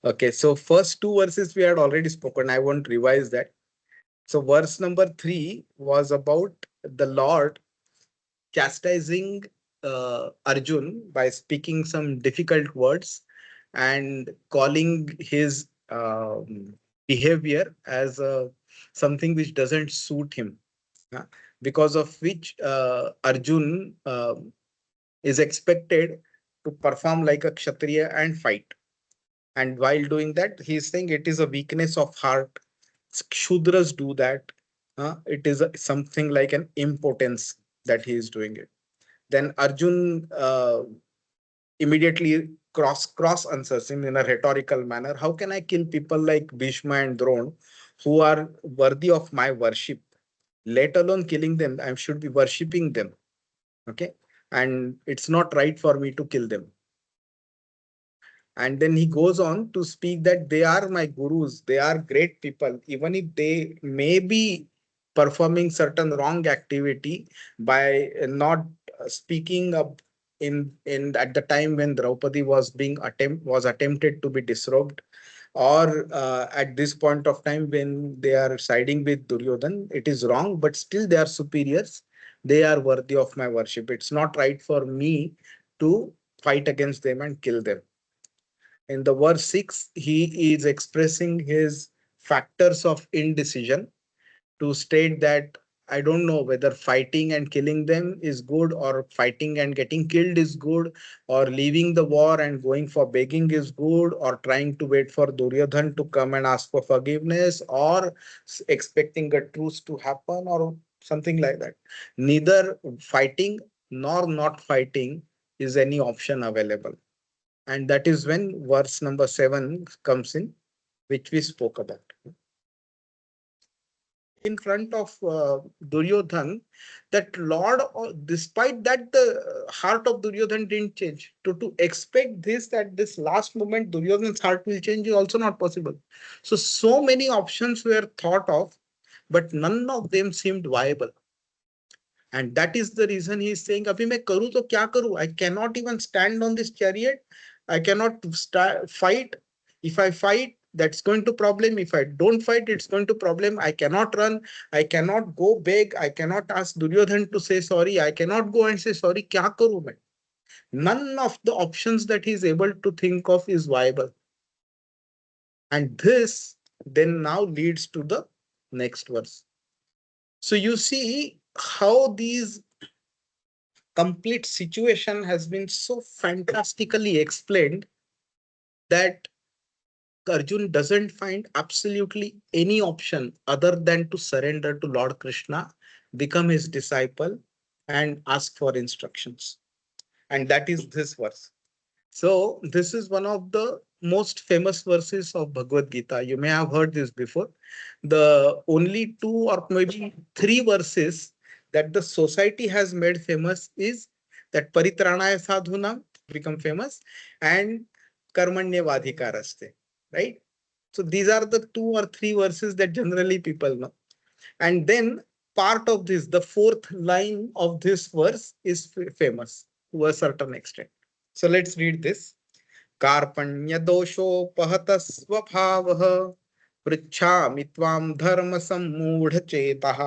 Okay, so first two verses we had already spoken. I won't revise that. So verse number 3 was about the Lord chastising Arjun by speaking some difficult words and calling his behavior as something which doesn't suit him, uh, because of which Arjun is expected to perform like a Kshatriya and fight. And while doing that, he is saying it is a weakness of heart. Shudras do that. It is something like an impotence that he is doing it. Then Arjun immediately cross answers him in a rhetorical manner. How can I kill people like Bhishma and Drona who are worthy of my worship? Let alone killing them, I should be worshipping them. Okay, and it's not right for me to kill them. And then he goes on to speak that they are my gurus, they are great people, even if they may be performing certain wrong activity by not speaking up in at the time when Draupadi was attempted to be disrobed, or at this point of time when they are siding with Duryodhan. It is wrong, but still they are superiors. They are worthy of my worship. It's not right for me to fight against them and kill them. In the verse 6, he is expressing his factors of indecision to state that I don't know whether fighting and killing them is good, or fighting and getting killed is good, or leaving the war and going for begging is good, or trying to wait for Duryodhan to come and ask for forgiveness, or expecting a truce to happen, or something like that. Neither fighting nor not fighting is any option available. And that is when verse number 7 comes in, which we spoke about. In front of Duryodhan, that Lord, despite that, the heart of Duryodhan didn't change. To expect this, that this last moment Duryodhan's heart will change is also not possible. So many options were thought of, but none of them seemed viable. And that is the reason he is saying, Abhi main karu to kya karu? I cannot even stand on this chariot. I cannot fight. If I fight, that's going to problem. If I don't fight, it's going to problem. I cannot run. I cannot go beg. I cannot ask Duryodhan to say sorry. I cannot go and say sorry. Kya karu main? None of the options that he is able to think of is viable. And this then now leads to the next verse. So you see how these complete situation has been so fantastically explained that Arjun doesn't find absolutely any option other than to surrender to Lord Krishna, become his disciple, and ask for instructions. And that is this verse. So, this is one of the most famous verses of Bhagavad Gita. You may have heard this before. The only two or maybe three verses that the society has made famous is that Paritranaya Sadhuna become famous, and Karmanya Vadhikaraste, right? So these are the two or three verses that generally people know. And then part of this, the fourth line of this verse is famous to a certain extent. So let's read this. कार्पण्यदोषोपहतः स्वभावः पृच्छामि त्वां धर्मसम्मूढचेतः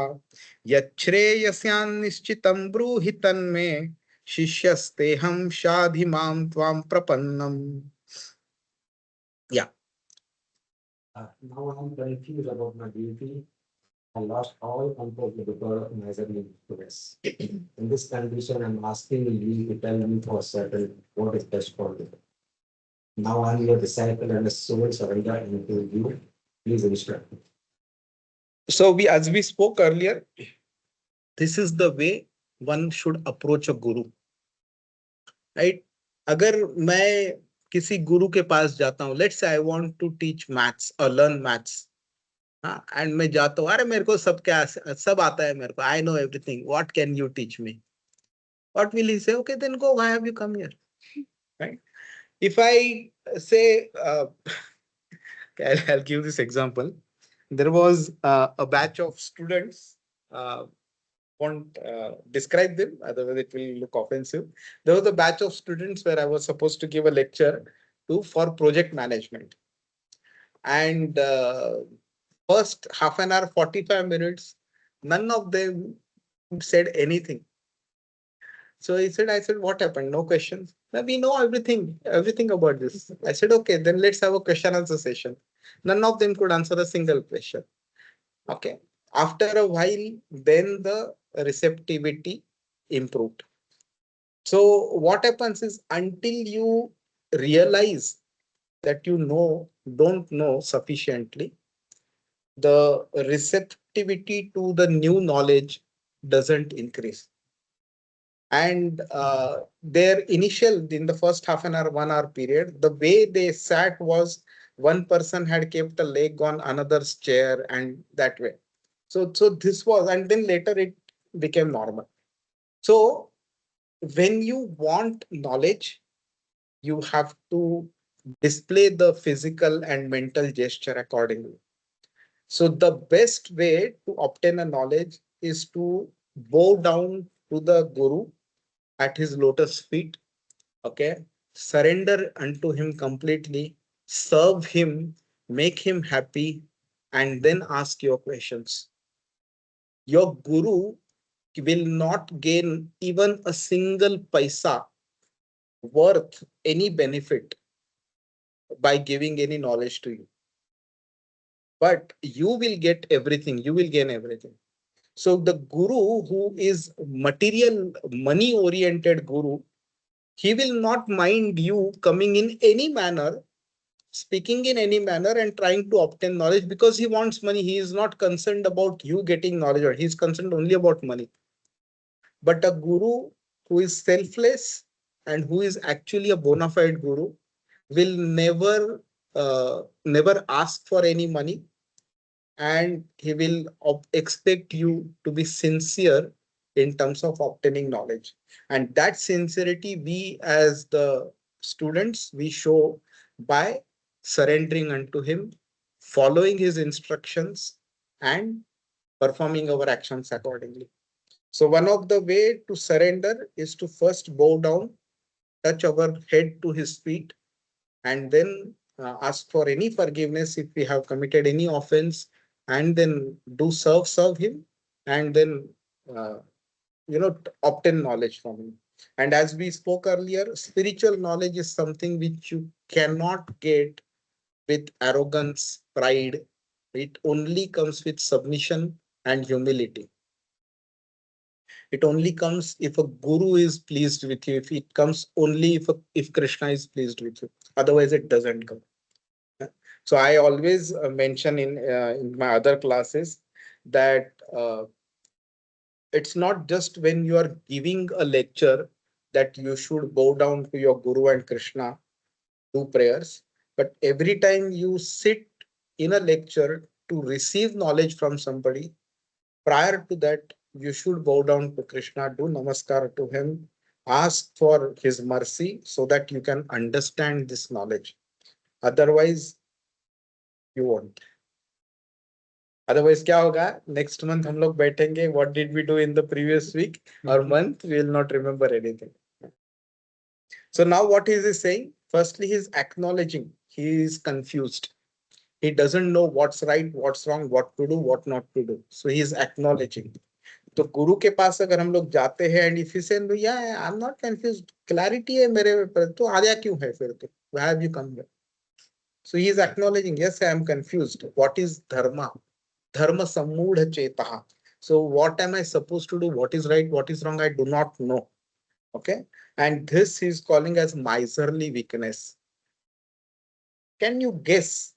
यच्छ्रेयस्यान्निश्चितं ब्रूहि तन्मे शिष्यस्तेऽहं शाधि मां त्वां प्रपन्नम्. Yeah. Now I'm confused about my duty. I lost all control of the bird measurement to this. In this condition, I'm asking you to tell me for certain what is best for me. Now I'm your disciple and a soul surrender into you. Please instruct me. So as we spoke earlier, this is the way one should approach a guru, right? अगर मैं किसी गुरु के पास जाता हूँ, let's say I want to teach maths or learn maths, हाँ, and मैं जाता हूँ, अरे मेरे को सब आता है मेरे को, I know everything, what can you teach me? What will he say? Okay, then go. Why have you come here? Right? If I say, I'll give this example. There was a batch of students. Won't describe them, otherwise it will look offensive. There was a batch of students where I was supposed to give a lecture to for project management. And first half an hour, 45 minutes, none of them said anything. So I said, what happened? No questions. "No, we know everything about this." I said, okay, then let's have a question answer session. None of them could answer a single question. Okay. After a while, then the receptivity improved. So what happens is until you realize that don't know sufficiently, the receptivity to the new knowledge doesn't increase. And their initial, in the first half an hour, 1 hour period, the way they sat was one person had kept a leg on another's chair and that way. So this was, and then later it became normal. So when you want knowledge, you have to display the physical and mental gesture accordingly. So the best way to obtain a knowledge is to bow down to the guru at his lotus feet. Okay, surrender unto him completely, serve him, make him happy, and then ask your questions. Your guru will not gain even a single paisa worth any benefit by giving any knowledge to you, but you will get everything, you will gain everything. So the guru who is material money oriented guru, he will not mind you coming in any manner, speaking in any manner and trying to obtain knowledge, because he wants money. He is not concerned about you getting knowledge, or he is concerned only about money. But a guru who is selfless and who is actually a bona fide guru will never ask for any money, and he will expect you to be sincere in terms of obtaining knowledge. And that sincerity, we as the students, we show by surrendering unto him, following his instructions, and performing our actions accordingly. So one of the way to surrender is to first bow down, touch our head to his feet, and then ask for any forgiveness if we have committed any offense, and then do serve him, and then uh, obtain knowledge from him. And as we spoke earlier, spiritual knowledge is something which you cannot get with arrogance, pride. It only comes with submission and humility. It only comes if a guru is pleased with you. If it comes only if Krishna is pleased with you. Otherwise, it doesn't come. So I always mention in my other classes that it's not just when you are giving a lecture that you should bow down to your guru and Krishna, do prayers, but every time you sit in a lecture to receive knowledge from somebody, prior to that, you should bow down to Krishna, do namaskar to him, ask for his mercy so that you can understand this knowledge. Otherwise, you won't. Otherwise क्या होगा, next month हम लोग बैठेंगे, what did we do in the previous week or month, we will not remember anything. So now what is he saying? Firstly, he is acknowledging he is confused. He doesn't know what's right, what's wrong, what to do, what not to do. So he is acknowledging. तो गुरु के पास अगर हम लोग जाते हैं and if you से भैया I am not confused, clarity है मेरे पर, तो आया क्यों है फिर, तो why have you come here? So he is acknowledging, yes, I am confused. What is dharma? Dharma sammudha chetaha. So what am I supposed to do? What is right? What is wrong? I do not know. Okay. And this is calling as miserly weakness. Can you guess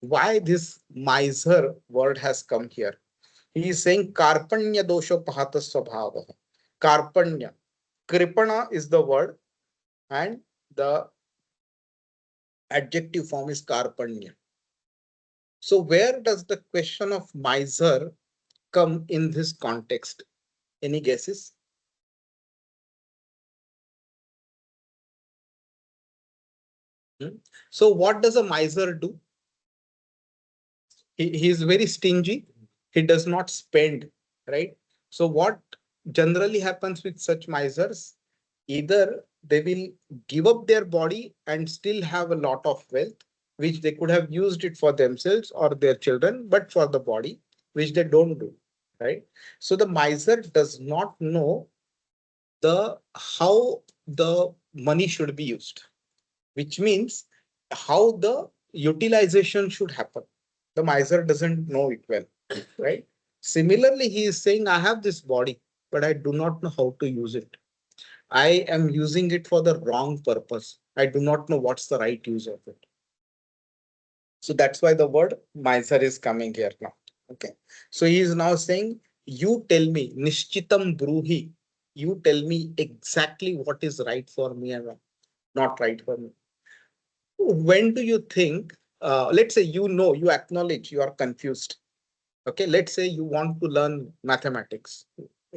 why this miser word has come here? He is saying karpanya dosho pahata swabhava. Karpanya. Kripana is the word and the adjective form is karpanya. So where does the question of miser come in this context? Any guesses? So what does a miser do? He is very stingy. He does not spend, right? So what generally happens with such misers? Either they will give up their body and still have a lot of wealth, which they could have used it for themselves or their children, but for the body, which they don't do, right? So the miser does not know the how the money should be used, which means how the utilization should happen. The miser doesn't know it well, right? Similarly, he is saying, I have this body, but I do not know how to use it. I am using it for the wrong purpose. I do not know what's the right use of it. So that's why the word miser is coming here now. Okay. So he is now saying, you tell me, Nishchitam Bruhi, you tell me exactly what is right for me and not right for me. When do you think, let's say you acknowledge you are confused. Okay, let's say you want to learn mathematics.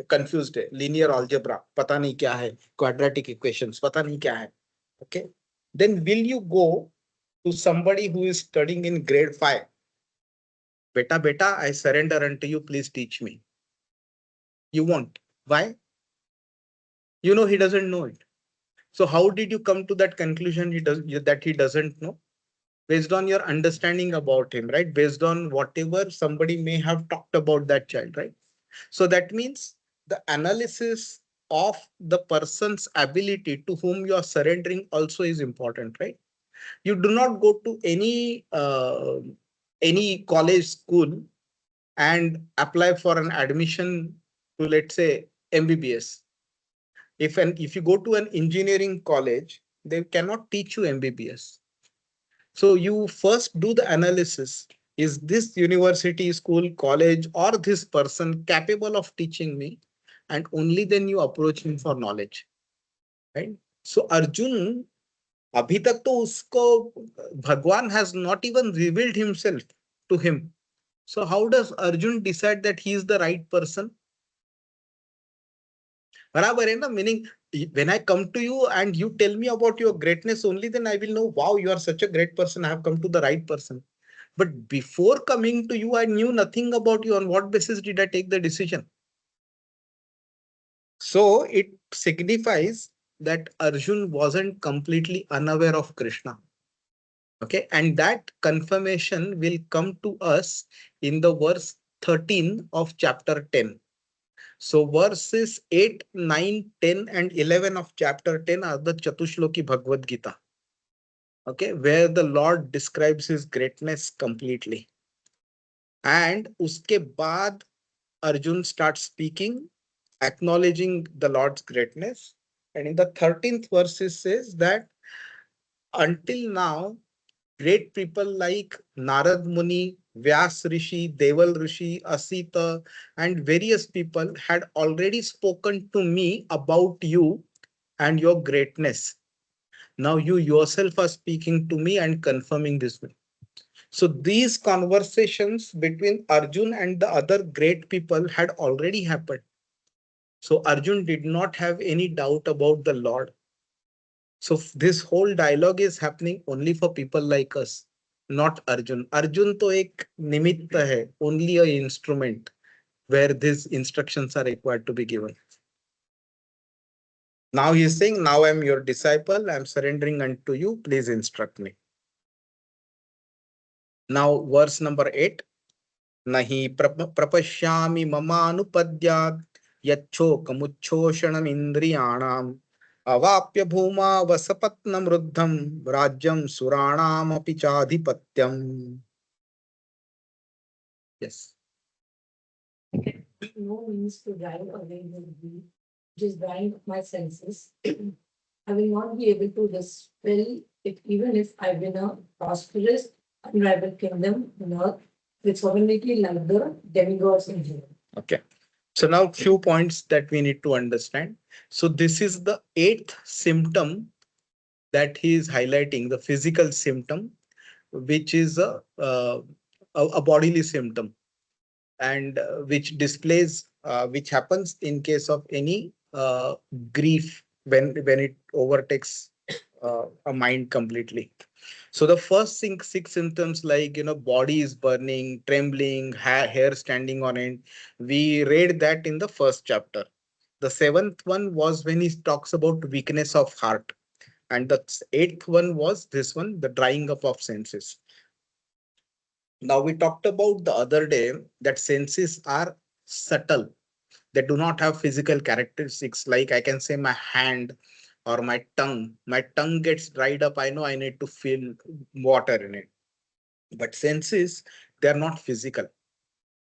Confused है, linear algebra, पता नहीं क्या है, quadratic equations, पता नहीं क्या है. Okay, then will you go to somebody who is studying in grade 5? Beta, I surrender unto you, please teach me. You won't. Why? You know he doesn't know it. So how did you come to that conclusion that he doesn't know? Based on your understanding about him, right? Based on whatever somebody may have talked about that child, right? So that means the analysis of the person's ability to whom you are surrendering also is important, right? You do not go to any college school and apply for an admission to, let's say, MBBS. If you go to an engineering college, they cannot teach you MBBS. So you first do the analysis. Is this university, school, college, or this person capable of teaching me? And only then you approach him for knowledge, right? So Arjun, अभी तक तो उसको भगवान has not even revealed himself to him. So how does Arjun decide that he is the right person? बराबर है ना? Meaning, when I come to you and you tell me about your greatness, only then I will know, wow, you are such a great person. I have come to the right person. But before coming to you, I knew nothing about you. On what basis did I take the decision? So it signifies that Arjun wasn't completely unaware of Krishna. Okay, and that confirmation will come to us in the verse 13 of chapter 10. So verses 8, 9, 10, and 11 of chapter 10 are the Chatushloki Bhagavad Gita. Okay, where the Lord describes his greatness completely. And uske baad Arjun starts speaking, acknowledging the Lord's greatness. And in the 13th verse, it says that until now, great people like Narad Muni, Vyas Rishi, Deval Rishi, Asita, and various people had already spoken to me about you and your greatness. Now you yourself are speaking to me and confirming this. So these conversations between Arjun and the other great people had already happened. So Arjun did not have any doubt about the Lord. So this whole dialogue is happening only for people like us, not Arjun. Arjun to ek nimitta hai, only a instrument where these instructions are required to be given. Now he is saying, now I am your disciple, I am surrendering unto you, please instruct me. Now verse number 8. Nahi prapashyami mamanupadyat yachokam indriyanam अवाप्य भूमा वसपत्नम रुद्धम राज्यम सुराणाम अपि चाधिपत्यम. Yes. No means to drive away the greed, which is drying up my senses. I will not be able to dispel it even if I win a prosperous, unrivaled kingdom on earth with sovereignty like the demigods in heaven. Okay. So now few points that we need to understand. So this is the 8th symptom that he is highlighting, the physical symptom, which is a bodily symptom, and which displays, which happens in case of any grief when it overtakes a mind completely. So the first six symptoms, like, body is burning, trembling, hair standing on end, we read that in the first chapter. The 7th one was when he talks about weakness of heart. And the eighth one was this one, the drying up of senses. Now we talked about the other day that senses are subtle. They do not have physical characteristics. Like I can say my hand or my tongue. My tongue gets dried up. I know I need to feel water in it. But senses, they are not physical.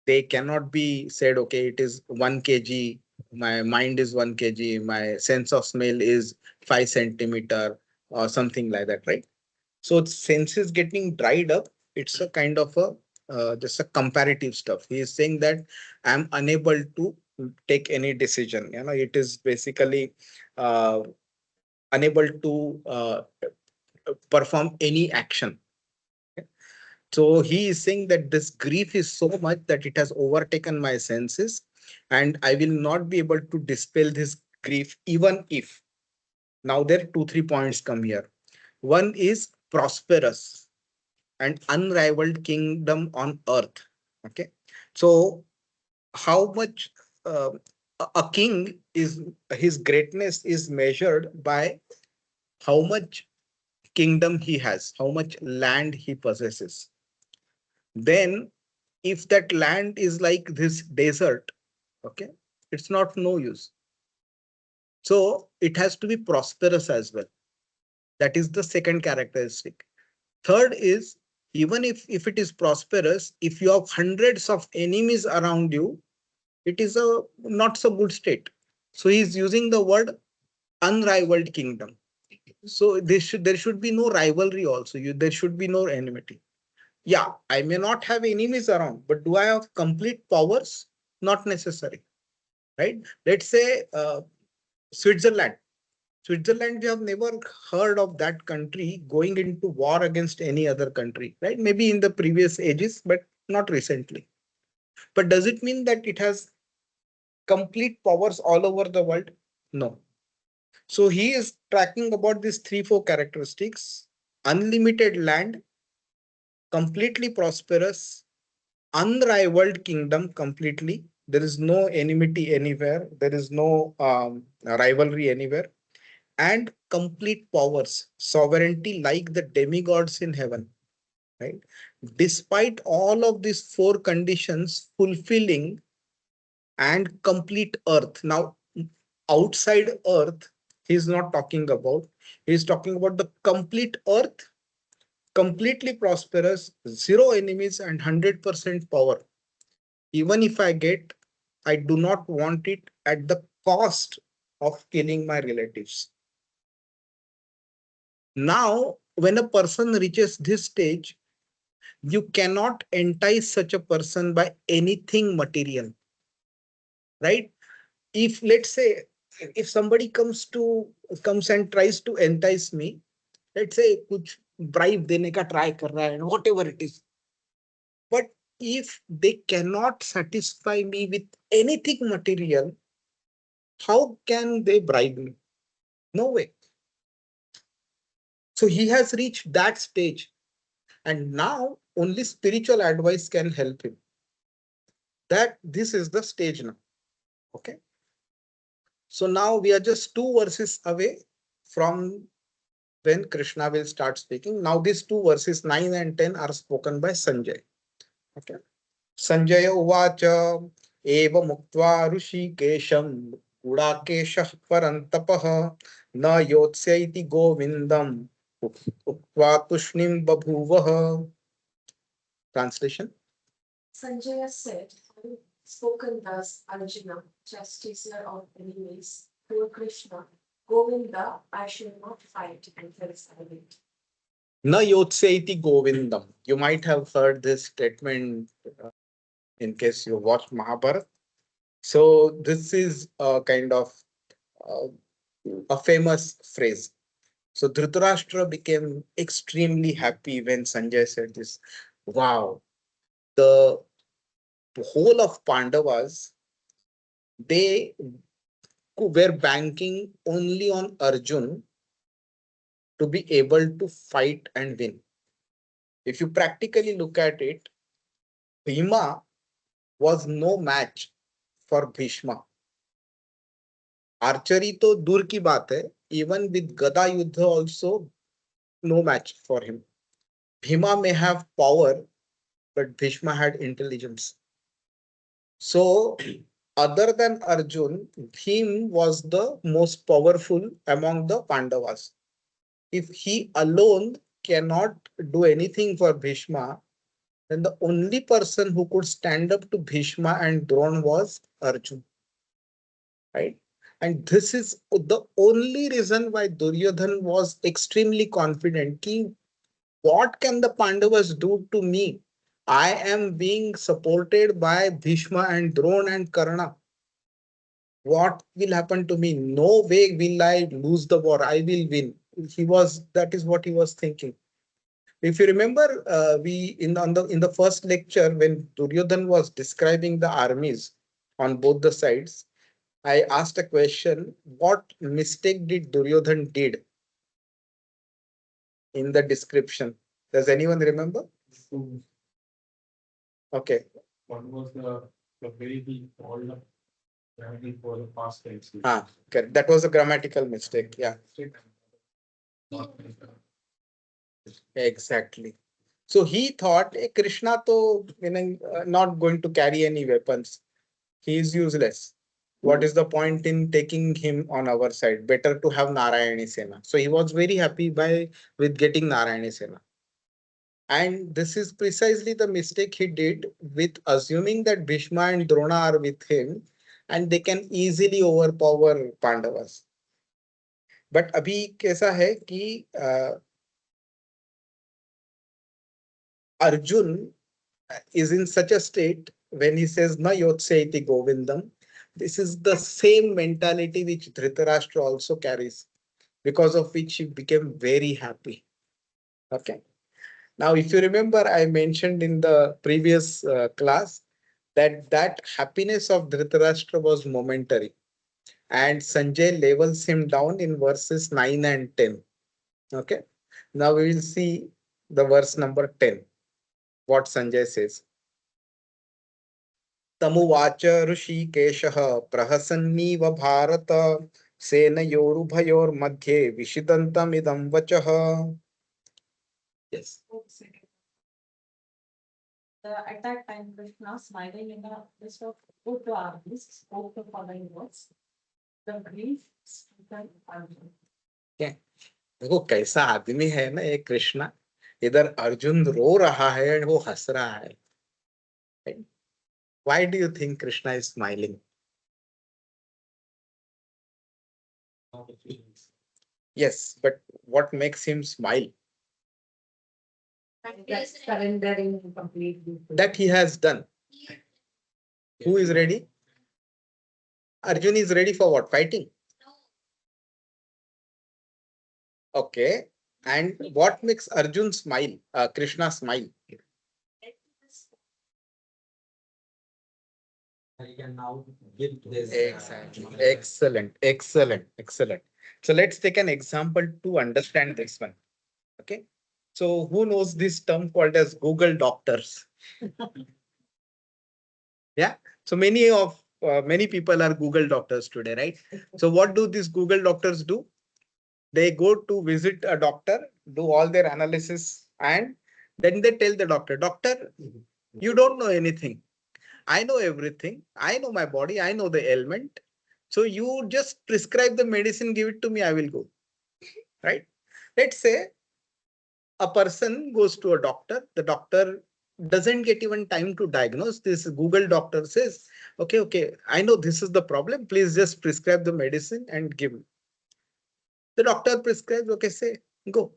They cannot be said, okay, it is 1 kg. My mind is 1 kg. My sense of smell is 5 centimeter or something like that, right? So senses getting dried up, it's a kind of a just a comparative stuff. He is saying that I'm unable to take any decision. It is basically uh, unable to perform any action. So he is saying that this grief is so much that it has overtaken my senses, and I will not be able to dispel this grief, even if. Now there are 2 3 points come here. One is prosperous and unrivaled kingdom on earth. Okay. So how much a king is, his greatness is measured by how much kingdom he has, how much land he possesses. Then if that land is like this desert, okay, it's not no use. So it has to be prosperous as well. That is the second characteristic. Third is, even if it is prosperous, if you have hundreds of enemies around you, it is a not so good state. So he is using the word unrivaled kingdom. So there should be no rivalry also. There should be no enmity. Yeah, I may not have enemies around, but do I have complete powers? Not necessary, right? Let's say Switzerland. Switzerland, we have never heard of that country going into war against any other country, right? Maybe in the previous ages, but not recently. But does it mean that it has complete powers all over the world? No. So he is tracking about these 3 4 characteristics: unlimited land, completely prosperous, unrivaled kingdom completely. There is no enmity anywhere. There is no rivalry anywhere, and complete powers, sovereignty like the demigods in heaven, right? Despite all of these 4 conditions fulfilling and complete earth. Now, outside earth, he's not talking about, he's talking about the complete earth, completely prosperous, zero enemies, and 100% power. Even if I get, I do not want it at the cost of killing my relatives. Now, when a person reaches this stage, you cannot entice such a person by anything material, right? If let's say, if somebody comes and tries to entice me, let's say कुछ bribe देने का try कर रहा है, whatever it is, but if they cannot satisfy me with anything material, how can they bribe me? No way. So he has reached that stage, and now only spiritual advice can help him. That this is the stage now. Okay. So now we are just 2 verses away from when Krishna will start speaking. Now these 2 verses, 9 and 10, are spoken by Sanjay. Okay. Sanjay uvacha eva muktva ऋषिकेशं गुडाकेशः परन्तपः न योत्स्यैति govindam उक्त्वा तुष्णीं बभूवः. Translation. Sanjaya said, having spoken thus, Arjuna, chastiser of enemies, told Krishna, Govinda, I shall not fight until silent. Na yotseiti govindam. You might have heard this statement in case you watched Mahabharata. So this is a kind of uh, a famous phrase. So Dhritarashtra became extremely happy when Sanjay said this. Wow, the whole of Pandavas, they were banking only on Arjun to be able to fight and win. If you practically look at it, Bhima was no match for Bhishma. Archery तो दूर की बात है, even with Gada Yuddha also no match for him. Bhima may have power, but Bhishma had intelligence. So, other than Arjun, Bhim was the most powerful among the Pandavas. If he alone cannot do anything for Bhishma, then the only person who could stand up to Bhishma and Drona was Arjun, right? And this is the only reason why Duryodhan was extremely confident. Ki, what can the Pandavas do to me? I am being supported by Bhishma and Drona and Karna. What will happen to me? No way will I lose the war. I will win. That is what he was thinking. If you remember, we in the first lecture when Duryodhan was describing the armies on both the sides, I asked a question: what mistake did Duryodhan did in the description? Does anyone remember? Okay. One was the way he called up for the past tense. Correct. That was a grammatical mistake. Yeah, exactly. So he thought, Krishna to not going to carry any weapons. He is useless. What is the point in taking him on our side? Better to have Narayani Sena. So he was very happy with getting Narayani Sena. And this is precisely the mistake he did with assuming that Bhishma and Drona are with him and they can easily overpower Pandavas. But अभी कैसा है कि Arjun is in such a state when he says na yotseti govindam. This is the same mentality which Dhritarashtra also carries, because of which he became very happy. Okay. Now, if you remember, I mentioned in the previous class that happiness of Dhritarashtra was momentary, and Sanjay levels him down in verses 9 and 10. Okay. Now we will see the verse number 10. What Sanjay says. तमुवाच ऋषिकेशः प्रहसन्नीव भारत सेनयोरुभयोर्मध्ये विषिदन्तमिदं वचः. Yes. At that time, Krishna, smiling in the midst of both the armies, spoke the following words. The grief stricken Arjun. Okay. देखो कैसा आदमी है ना ये कृष्णा. इधर अर्जुन रो रहा है और वो हंस रहा है. Why do you think Krishna is smiling? Yes, but what makes him smile? That's surrendering completely. That he has done. Who is ready? Arjun is ready for what? Fighting? Okay. And what makes Arjun smile? Krishna smile? I can now give this. Exactly. Excellent. Excellent. Excellent. So let's take an example to understand this one. Okay. So who knows this term called as Google Doctors? Yeah. So many people are Google Doctors today, right? So what do these Google Doctors do? They go to visit a doctor, do all their analysis, and then they tell the doctor, you don't know anything. I know everything. I know my body. I know the ailment. So you just prescribe the medicine, give it to me, I will go. Right? Let's say a person goes to a doctor. The doctor doesn't get even time to diagnose. This Google doctor says, okay, I know this is the problem. Please just prescribe the medicine and give me. The doctor prescribes, okay, say, go.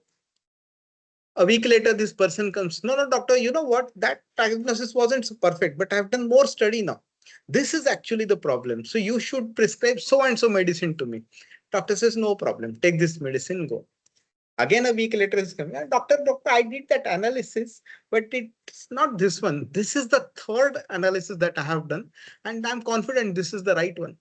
A week later, this person comes, no, doctor, you know what? That diagnosis wasn't so perfect, but I've done more study now. This is actually the problem. So you should prescribe so and so medicine to me. Doctor says, no problem. Take this medicine, go. Again, a week later, is coming. Doctor, I did that analysis, but it's not this one. This is the third analysis that I have done, and I'm confident this is the right one.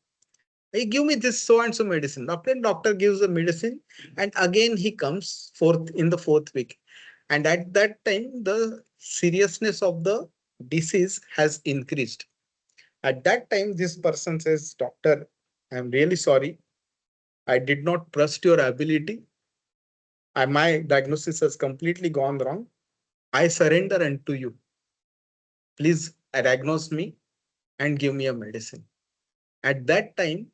Hey, give me this so and so medicine. Doctor gives the medicine, and again he comes in the fourth week. And at that time, the seriousness of the disease has increased. At that time, this person says, Doctor, I'm really sorry. I did not trust your ability. My diagnosis has completely gone wrong. I surrender unto you. Please diagnose me and give me a medicine. At that time,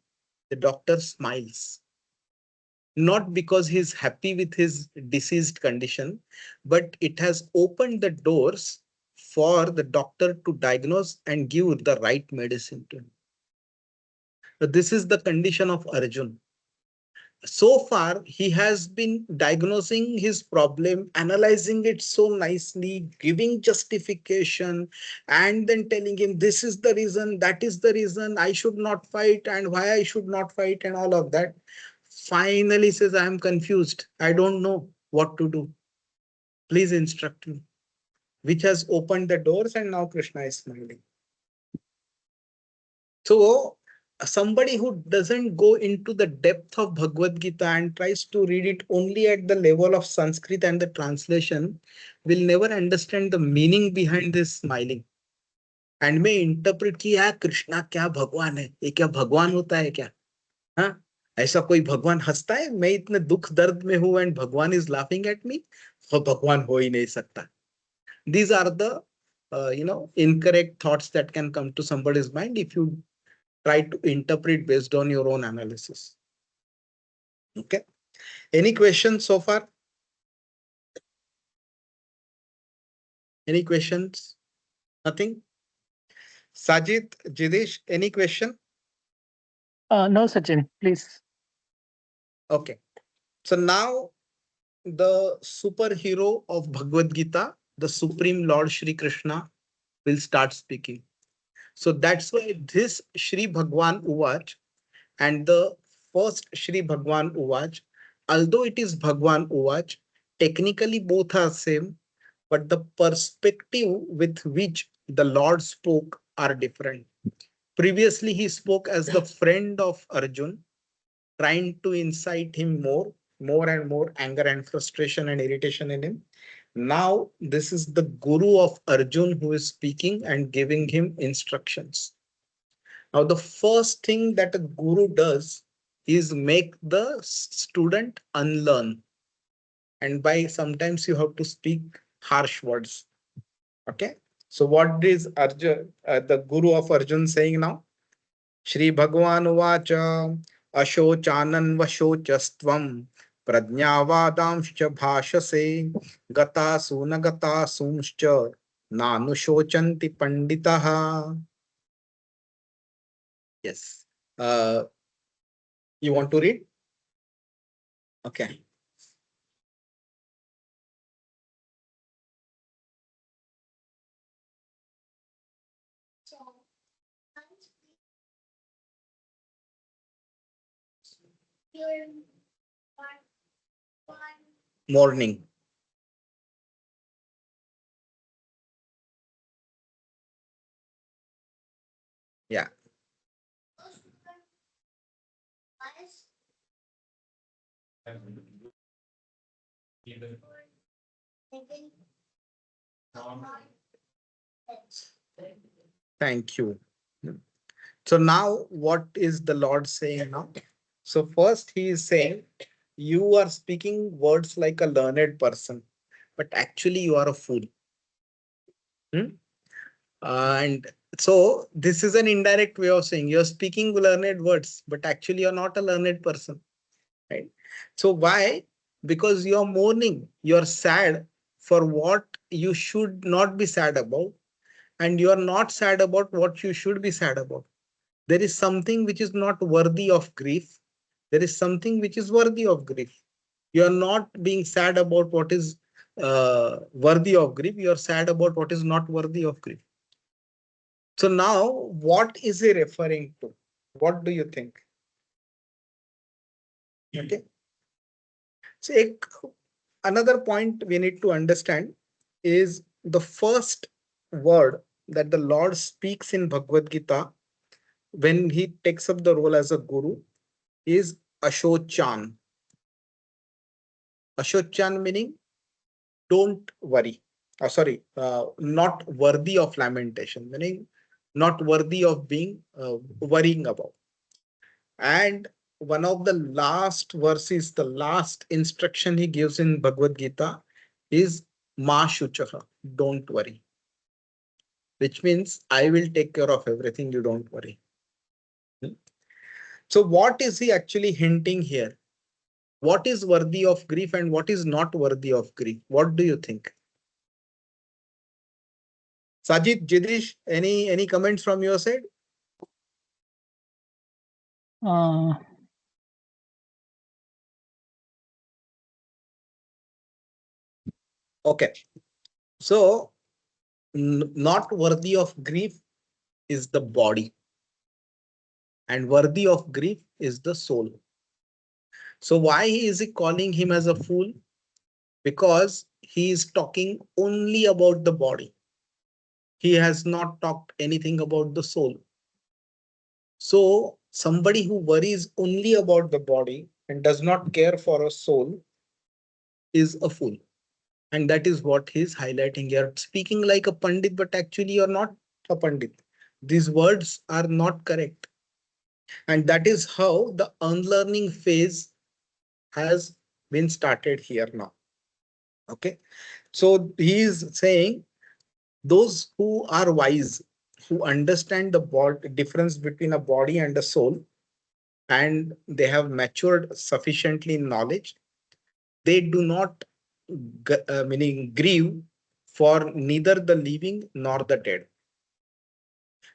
the doctor smiles, not because he's happy with his diseased condition, but it has opened the doors for the doctor to diagnose and give the right medicine to him. So this is the condition of Arjun. So far, he has been diagnosing his problem, analyzing it so nicely, giving justification, and then telling him this is the reason, that is the reason I should not fight, and why I should not fight, and all of that. Finally says, I am confused. I don't know what to do. Please instruct me. Which has opened the doors, and now Krishna is smiling. So somebody who doesn't go into the depth of Bhagavad Gita and tries to read it only at the level of Sanskrit and the translation will never understand the meaning behind this smiling. And may interpret कि यार कृष्णा क्या भगवान है, ये क्या भगवान होता है क्या? हाँ, ऐसा कोई भगवान हंसता है? मैं इतने दुख दर्द में हूं एंड भगवान इज लाफिंग एट मी. वो भगवान हो ही नहीं सकता. These are the incorrect thoughts that can come to somebody's mind if you try to interpret based on your own analysis. Okay. Any questions so far? Any questions? Nothing? Sajid, Jidesh, any question? No, Sachin, please. Okay. So now the superhero of Bhagavad Gita, the Supreme Lord Shri Krishna, will start speaking. So that's why this Shri Bhagwan Uvach and the first Shri Bhagwan Uvach, although it is Bhagwan Uvach, technically both are same, but the perspective with which the Lord spoke are different. Previously, he spoke as the friend of Arjun, trying to incite him more and more anger and frustration and irritation in him. Now, this is the guru of Arjun who is speaking and giving him instructions. Now, the first thing that a guru does is make the student unlearn. And by sometimes you have to speak harsh words. Okay. So what is Arjun, the guru of Arjun saying now? Shri Bhagwan Uvacha Ashochanan Vashocastvam Prajnavadamscha Bhashase Gata Sunagata Sumscha Nanushocanti Panditaha. Yes. You want to read? Okay. Morning. Yeah. Thank you. So now what is the Lord saying now? So first he is saying, you are speaking words like a learned person, but actually you are a fool. And so this is an indirect way of saying you're speaking learned words, but actually you're not a learned person. Right? So why? Because you're mourning, you're sad for what you should not be sad about, and you're not sad about what you should be sad about. There is something which is not worthy of grief. There is something which is worthy of grief. You are not being sad about what is worthy of grief. You are sad about what is not worthy of grief. So now, what is he referring to? What do you think? Okay. So another point we need to understand is the first word that the Lord speaks in Bhagavad Gita when he takes up the role as a guru is Ashochan. Ashochan meaning don't worry. Not worthy of lamentation, meaning not worthy of being worrying about. And one of the last verses, the last instruction he gives in Bhagavad Gita is Ma Shuchaha, don't worry. Which means I will take care of everything, you don't worry. So what is he actually hinting here? What is worthy of grief and what is not worthy of grief? What do you think? Sajid, Jidish, any comments from your side? Uh, Okay. So not worthy of grief is the body and worthy of grief is the soul. So why is he calling him as a fool? Because he is talking only about the body. He has not talked anything about the soul. So somebody who worries only about the body and does not care for a soul is a fool. And that is what he's highlighting here. Speaking like a pandit, but actually you're not a pandit. These words are not correct. And that is how the unlearning phase has been started here now. Okay. So he is saying those who are wise, who understand the difference between a body and a soul, and they have matured sufficiently in knowledge, they do not meaning grieve for neither the living nor the dead.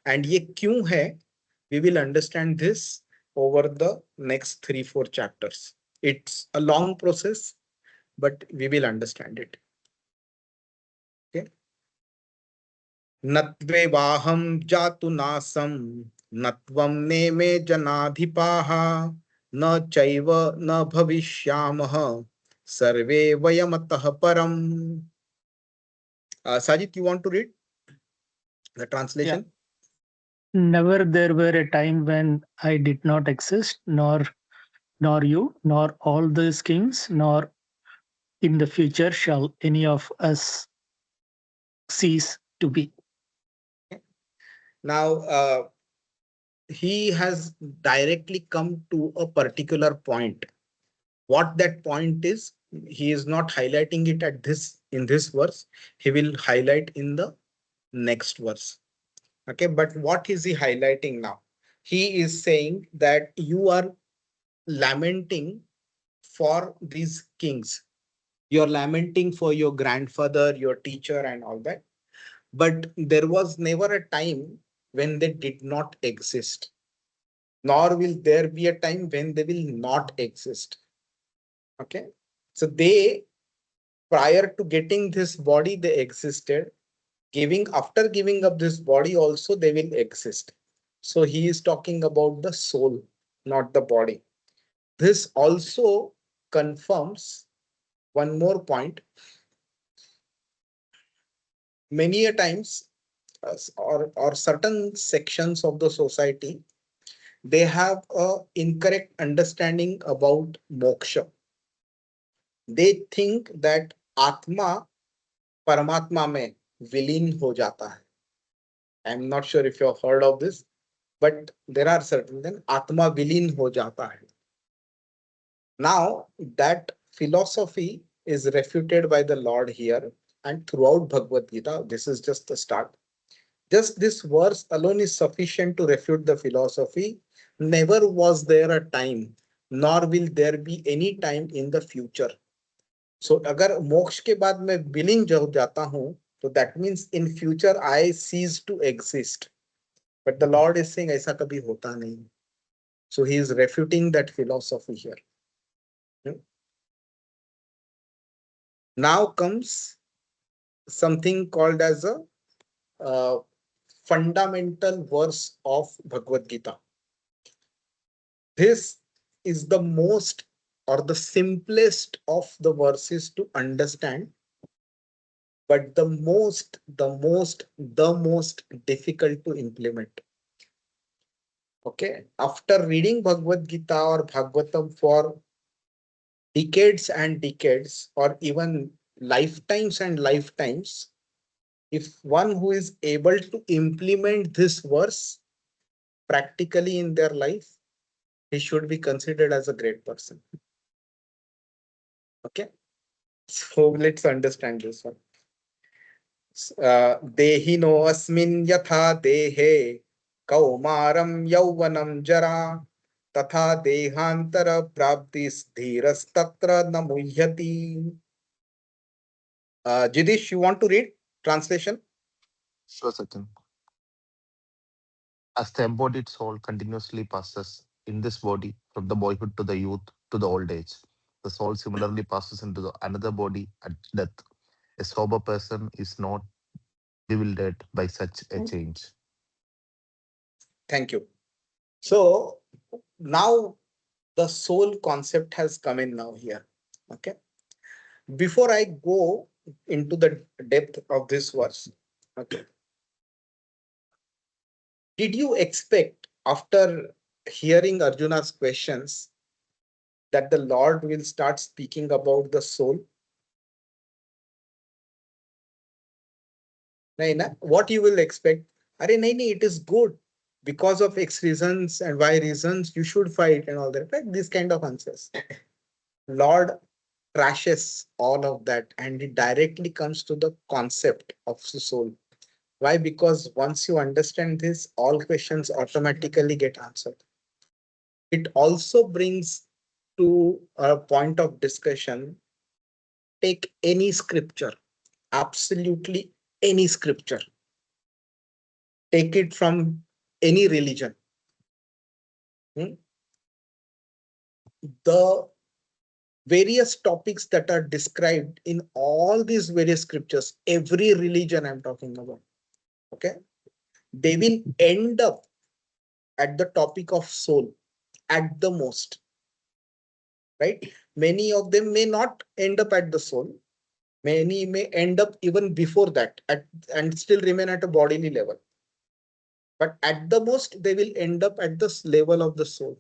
And ye kyun hai? We will understand this over the next 3-4 chapters. It's a long process, but we will understand it. Okay. नत्वे वाहम जातु नासम नत्वम नेमे जनाधिपाः न चैव न भविष्यामः सर्वे वयमतः परम. Sajid, you want to read the translation? Never there were a time when I did not exist, nor you, nor all these kings, nor in the future shall any of us cease to be. Now, he has directly come to a particular point. What that point is, he is not highlighting it at this in this verse. He will highlight in the next verse. Okay, but what is he highlighting now? He is saying that you are lamenting for these kings. You're lamenting for your grandfather, your teacher, and all that. But there was never a time when they did not exist, nor will there be a time when they will not exist. Okay. So they, prior to getting this body, they existed. After giving up this body also, they will exist. So he is talking about the soul, not the body. This also confirms one more point. Many a times, or certain sections of the society, they have a incorrect understanding about moksha. They think that Atma Paramatma mein विलीन हो जाता है. I'm not sure if you have heard of this, but there are certain then Atma विलीन हो जाता है. Now that philosophy is refuted by the Lord here and throughout Bhagavad Gita. This is just the start. Just this verse alone is sufficient to refute the philosophy. Never was there a time, nor will there be any time in the future. So अगर मोक्ष के बाद मैं विलीन हो जाता हूं, तो that means in future I cease to exist. But the Lord is saying ऐसा कभी होता नहीं. So he is refuting that philosophy here. Now comes something called as a fundamental verse of Bhagavad Gita. This is the most or the simplest of the verses to understand, but the most difficult to implement. Okay, after reading Bhagavad Gita or Bhagavatam for decades and decades, or even lifetimes and lifetimes, if one who is able to implement this verse practically in their life, he should be considered as a great person. Okay, so let's understand this one. Dehino asmin yatha dehe kaumaram yauvanam jara तथा देहांतर प्राप्ति धीरस तत्र न मुह्यति. Jidish, you want to read translation? Sure, Sachin. As the embodied soul continuously passes in this body from the boyhood to the youth to the old age, the soul similarly passes into another body at death. A sober person is not bewildered by such a change. Thank you. So now the soul concept has come in now here. Okay. Before I go into the depth of this verse, okay, did you expect after hearing Arjuna's questions that the Lord will start speaking about the soul? Nahi na? What you will expect? Are nahi, nahi, it is good because of X reasons and Y reasons you should fight and all that. Right? These kind of answers. Lord trashes all of that and it directly comes to the concept of the soul. Why? Because once you understand this, all questions automatically get answered. It also brings to a point of discussion. Take any scripture, absolutely any scripture. Take it from any religion. The various topics that are described in all these various scriptures, every religion I'm talking about, okay, they will end up at the topic of soul at the most, right? Many of them may not end up at the soul. Many may end up even before that and still remain at a bodily level. But at the most, they will end up at this level of the soul.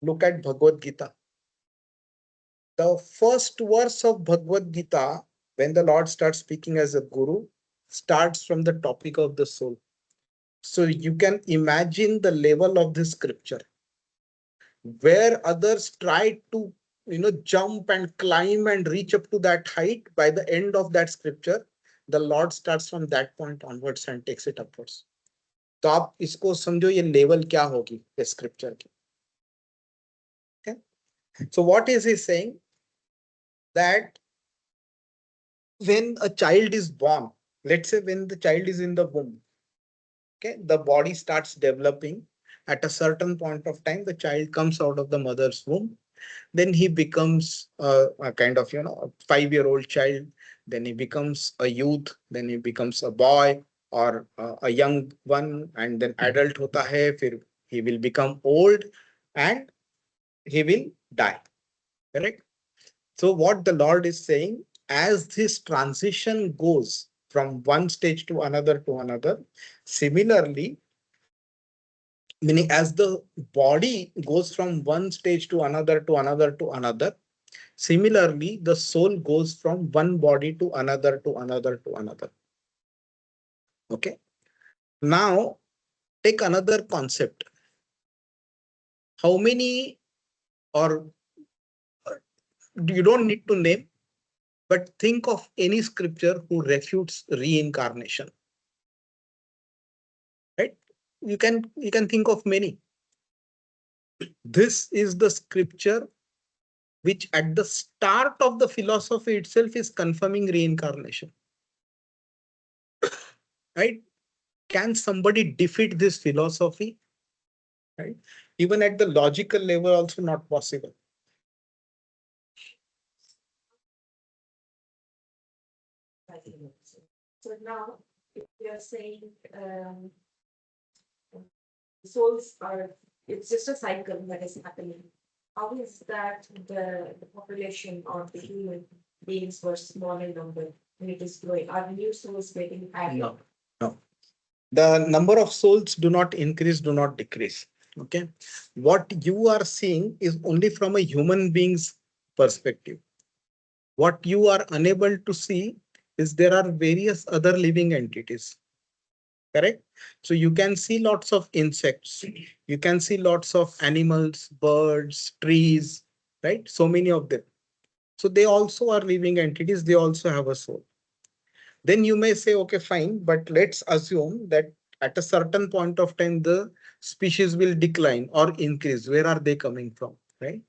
Look at Bhagavad Gita. The first verse of Bhagavad Gita, when the Lord starts speaking as a guru, starts from the topic of the soul. So you can imagine the level of this scripture. Where others try to jump and climb and reach up to that height, by the end of that scripture the Lord starts from that point onwards and takes it upwards. तो आप इसको समझो ये level क्या होगी इस scripture की. Okay, so what is he saying? That when a child is born, let's say when the child is in the womb, okay, the body starts developing. At a certain point of time the child comes out of the mother's womb. Then he becomes a kind of a 5-year-old child. Then he becomes a youth. Then he becomes a boy or a young one, and then adult hota hai. Fir he will become old and he will die. Correct? So what the Lord is saying, as this transition goes from one stage to another, similarly, meaning as the body goes from one stage to another, similarly the soul goes from one body to another to another to another. Okay, now take another concept. How many, or you don't need to name, but think of any scripture who refutes reincarnation, right? You can think of many. This is the scripture which at the start of the philosophy itself is confirming reincarnation, right? Can somebody defeat this philosophy? Right? Even at the logical level also not possible. So now, if you are saying souls are, it's just a cycle that is happening. How is that the population of the human beings were small in number and it is growing? Are new souls getting added? No, no. The number of souls do not increase, do not decrease. Okay. What you are seeing is only from a human being's perspective. What you are unable to see is there are various other living entities. correct? So you can see lots of insects, you can see lots of animals, birds, trees, right? So many of them. So they also are living entities, they also have a soul. Then you may say, okay, fine, but let's assume that at a certain point of time, the species will decline or increase. Where are they coming from, right?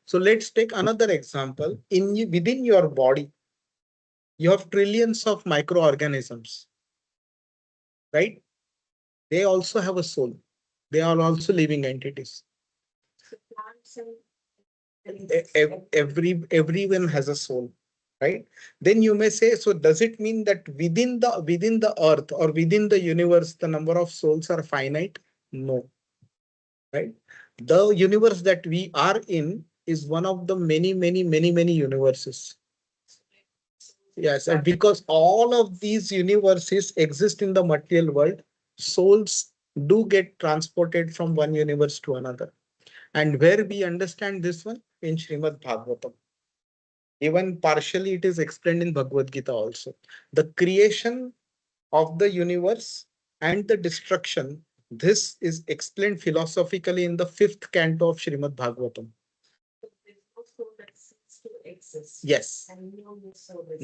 So let's take another example. Within your body, you have trillions of microorganisms, right? They also have a soul. They are also living entities. So plants and Everyone has a soul, right? Then you may say, so does it mean that within the earth or within the universe, the number of souls are finite? No, right? The universe that we are in is one of the many universes. Yes, and because all of these universes exist in the material world, souls do get transported from one universe to another. And where we understand this one? In Srimad Bhagavatam. Even partially it is explained in Bhagavad Gita also. The creation of the universe and the destruction, this is explained philosophically in the fifth canto of Srimad Bhagavatam. there's no soul that ceases to exist. Yes. And no new soul is.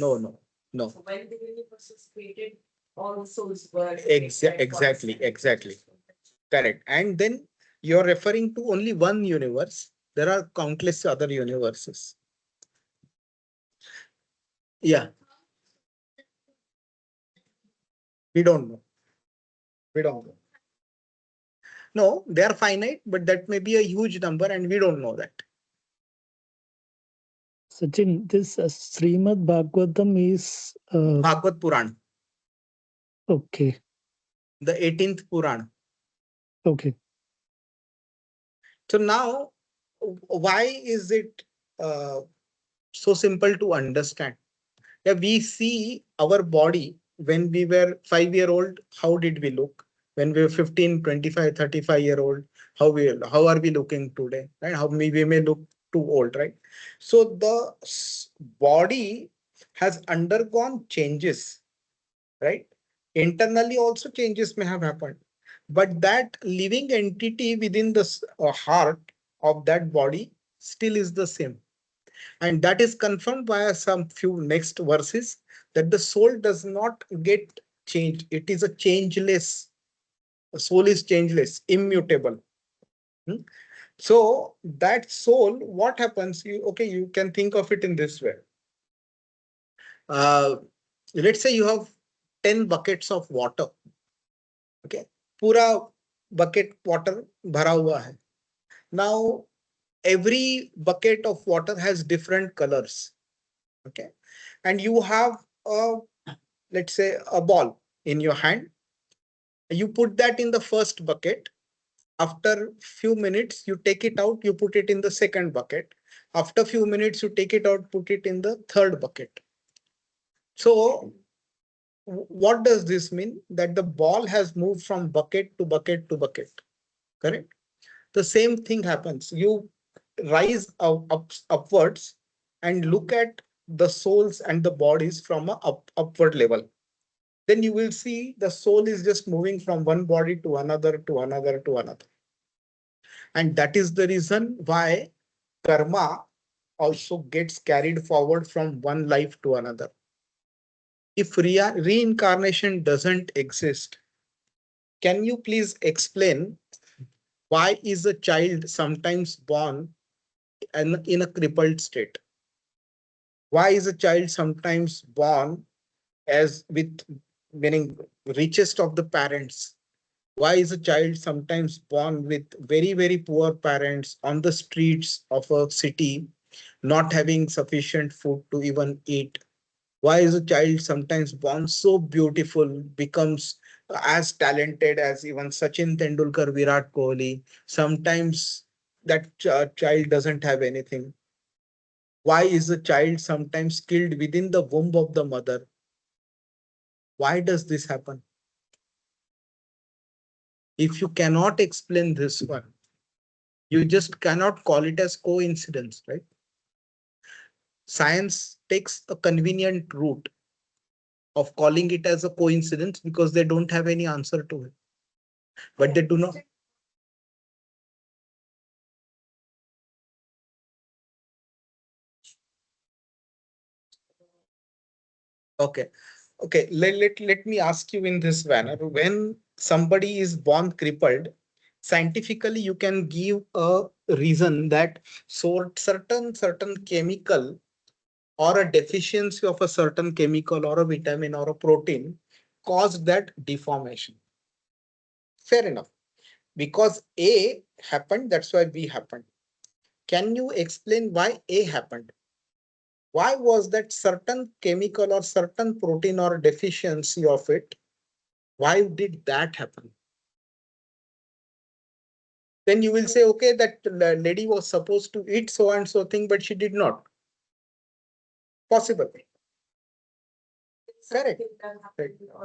No. So when the universe was created, all the souls were. Exactly. Correct. And then you're referring to only one universe. There are countless other universes. Yeah, we don't know. We don't know. No, they are finite, but that may be a huge number and we don't know that. Sachin, this Srimad Bhagavatam is Bhagavad Puran, okay. the 18th Puran. Okay. So now, why is it uh, so simple to understand? Yeah, we see our body when we were 5-year-old, how did we look? When we were 15, 25, 35-year old, how are we looking today? Right? How we may look too old, right? So the body has undergone changes, right? Internally also changes may have happened, but that living entity within the heart of that body still is the same. And that is confirmed by some few next verses that the soul does not get changed. It is a changeless. The soul is changeless, immutable. Hmm? So that soul, what happens? You can think of it in this way. Uh, let's say you have 10 buckets of water. Okay, पूरा bucket water भरा हुआ है. Now every bucket of water has different colors. Okay, and you have a, let's say, a ball in your hand. You put that in the first bucket. After few minutes, you take it out, you put it in the second bucket. After few minutes, you take it out, put it in the third bucket. So what does this mean? That the ball has moved from bucket to bucket to bucket, correct? The same thing happens. You rise upwards and look at the souls and the bodies from a upward level. Then you will see the soul is just moving from one body to another, to another, to another. And that is the reason why karma also gets carried forward from one life to another. If reincarnation doesn't exist, can you please explain why is a child sometimes born in a crippled state? Why is a child sometimes born as with meaning richest of the parents? Why is a child sometimes born with very poor parents on the streets of a city, not having sufficient food to even eat? Why is a child sometimes born so beautiful, becomes as talented as even Sachin Tendulkar, Virat Kohli? Sometimes that child doesn't have anything. Why is a child sometimes killed within the womb of the mother? Why does this happen? If you cannot explain this one, you just cannot call it as coincidence, right? Science takes a convenient route of calling it as a coincidence because they don't have any answer to it. But they do not. Okay. Okay. Let me ask you in this manner. When somebody is born crippled, scientifically you can give a reason that certain chemical or a deficiency of a certain chemical or a vitamin or a protein caused that deformation. Fair enough. Because A happened, that's why B happened. Can you explain why A happened? Why was that certain chemical or certain protein or deficiency of it? Why did that happen? Then you will say, okay, that lady was supposed to eat so and so thing, but she did not. Possible. Correct.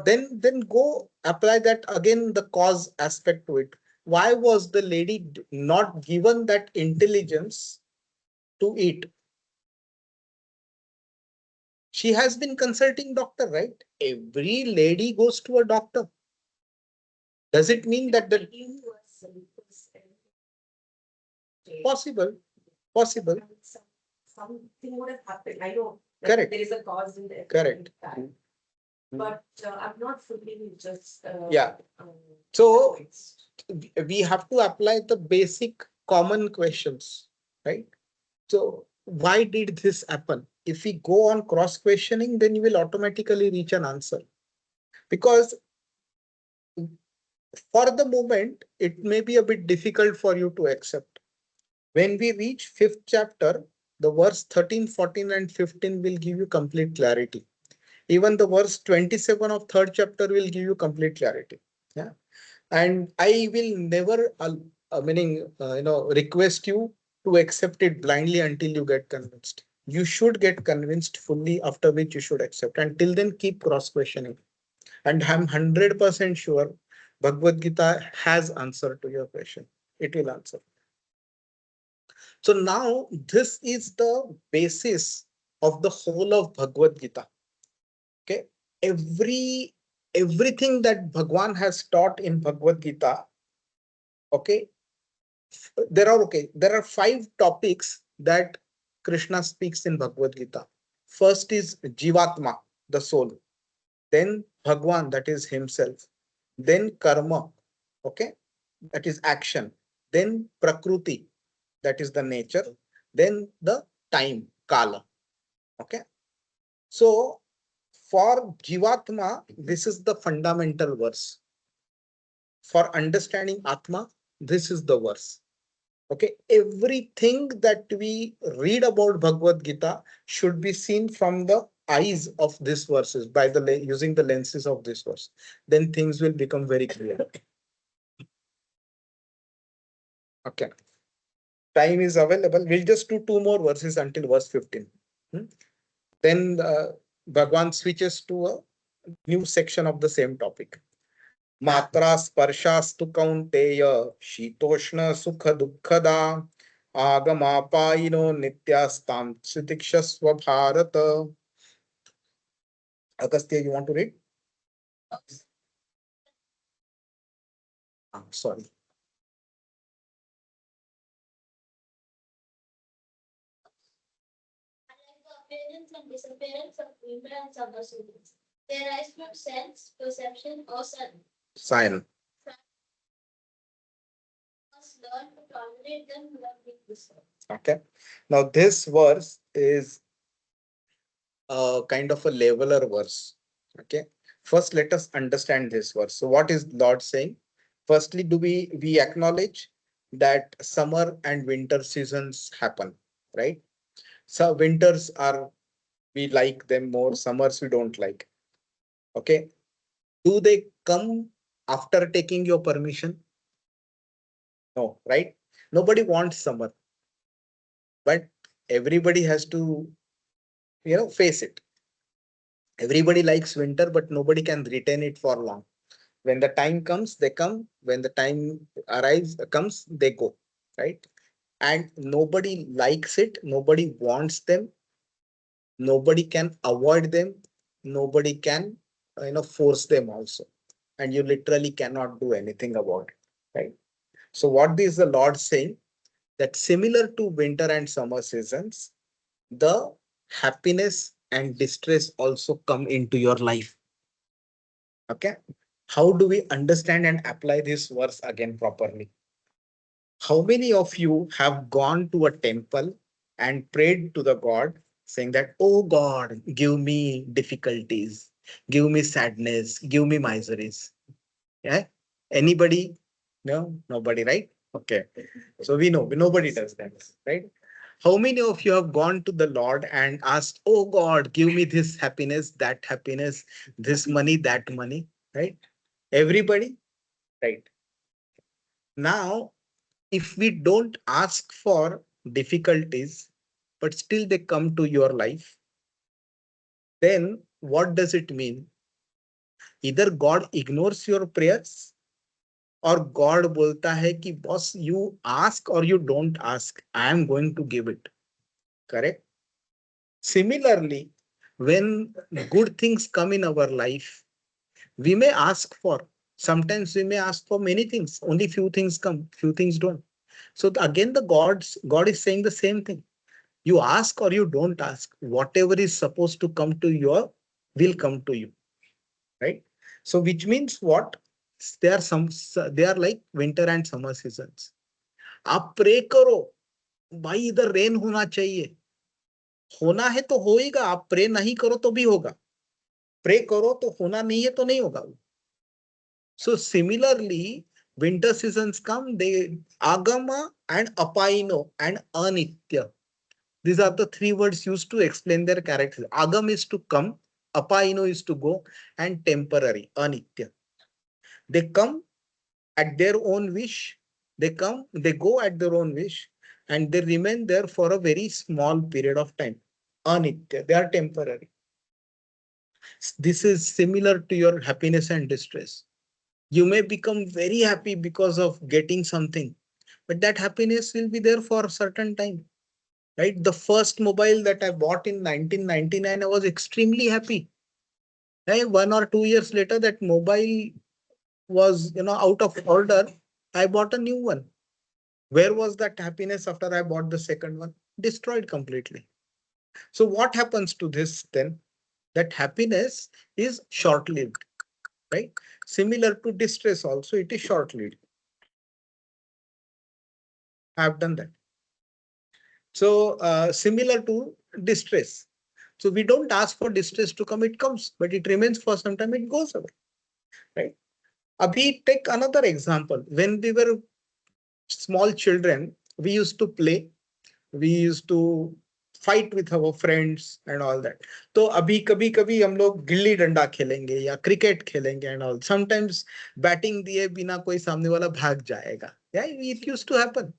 Then go apply that again, the cause aspect to it. Why was the lady not given that intelligence to eat? She has been consulting doctor, right? Every lady goes to a doctor. Does it mean that the possible, possible? Something would have happened. I know. Correct. There is a cause in there. Correct. But I'm not fully just. Yeah. So we have to apply the basic common questions, right? So why did this happen? If we go on cross questioning, then you will automatically reach an answer. Because for the moment, it may be a bit difficult for you to accept. When we reach fifth chapter, the verse 13, 14, and 15 will give you complete clarity. Even the verse 27 of third chapter will give you complete clarity. Yeah. And I will never, request you to accept it blindly until you get convinced. You should get convinced fully, after which you should accept. Until then, keep cross questioning. And I'm 100% sure Bhagavad Gita has answer to your question. It will answer. So now this is the basis of the whole of Bhagavad Gita. Okay. Everything that Bhagwan has taught in Bhagavad Gita. Okay. There are 5 topics that Krishna speaks in Bhagavad Gita. First is Jivatma, the soul. Then Bhagwan, that is himself. Then Karma, okay, that is action. Then Prakruti, that is the nature. Then the time, Kala. Okay. So for Jivatma, this is the fundamental verse. For understanding Atma, this is the verse. Okay, everything that we read about Bhagavad Gita should be seen from the eyes of these verses by the using the lenses of this verse. Then things will become very clear. Okay, time is available. We'll just do 2 more verses until verse 15. Then Bhagwan switches to a new section of the same topic. Matra sparshastu kaunteya shitoshna sukha dukkhada agamapaino nityastam sitikshasva bharata. Agastya, you want to read? Sorry. Unlike the appearance and disappearance of implants of the students, they arise from sense, perception, or Sign. must learn to tolerate them without being disturbed. Okay. Now this verse is kind of a leveler verse. Okay. First, let us understand this verse. So what is Lord saying? Firstly, do we acknowledge that summer and winter seasons happen, right? So winters are, we like them more, summers we don't like. Okay. Do they come after taking your permission? No, right? Nobody wants summer, but everybody has to, face it. Everybody likes winter, but nobody can retain it for long. When the time comes, they come. When the time comes, they go, right? And nobody likes it. Nobody wants them. Nobody can avoid them. Nobody can force them also, and you literally cannot do anything about it, right? So what is the Lord saying? That similar to winter and summer seasons, the happiness and distress also come into your life. Okay. How do we understand and apply this verse again properly? How many of you have gone to a temple and prayed to the God saying that, oh God, give me difficulties, give me sadness, give me miseries? Yeah. Anybody? No, nobody, right? Okay. So we know nobody does that, right? How many of you have gone to the Lord and asked, oh God, give me this happiness, this money, that money, right? Everybody, right? Now, if we don't ask for difficulties, but still they come to your life, then what does it mean? Either God ignores your prayers और God बोलता है कि boss you ask और you don't ask I am going to give it correct similarly when good things come in our life we may ask for sometimes we may ask for many things only few things come few things don't so again the god is saying the same thing you ask or you don't ask whatever is supposed to come to your will come to you right so which means what they are some they are like winter and summer seasons आप pray करो भाई इधर rain होना चाहिए होना है तो होएगा आप प्रे नहीं करो तो भी होगा प्रे करो तो होना नहीं है तो नहीं होगा so similarly winter seasons come they agama and apaino and anitya these are the three words used to explain their characters agam is to come apaino is to go and temporary anitya they come at their own wish. They go at their own wish, and they remain there for a very small period of time. Anitya, they are temporary. This is similar to your happiness and distress. You may become very happy because of getting something, but that happiness will be there for a certain time. Right? The first mobile that I bought in 1999, I was extremely happy. Right? 1 or 2 years later, that mobile was out of order. I bought a new one. Where was that happiness after I bought the second one? Destroyed completely. So what happens to this then? That happiness is short-lived, right? Similar to distress also, it is short-lived. I have done that. So similar to distress. So we don't ask for distress to come, it comes, but it remains for some time, it goes away, right? Abhi, take another example. When we were small children, we used to play we used to fight with our friends and all that. तो अभी कभी कभी हम लोग गिल्ली डंडा खेलेंगे या cricket खेलेंगे and all. Sometimes batting दिए बिना कोई सामने वाला भाग जाएगा. Yeah, it used to happen.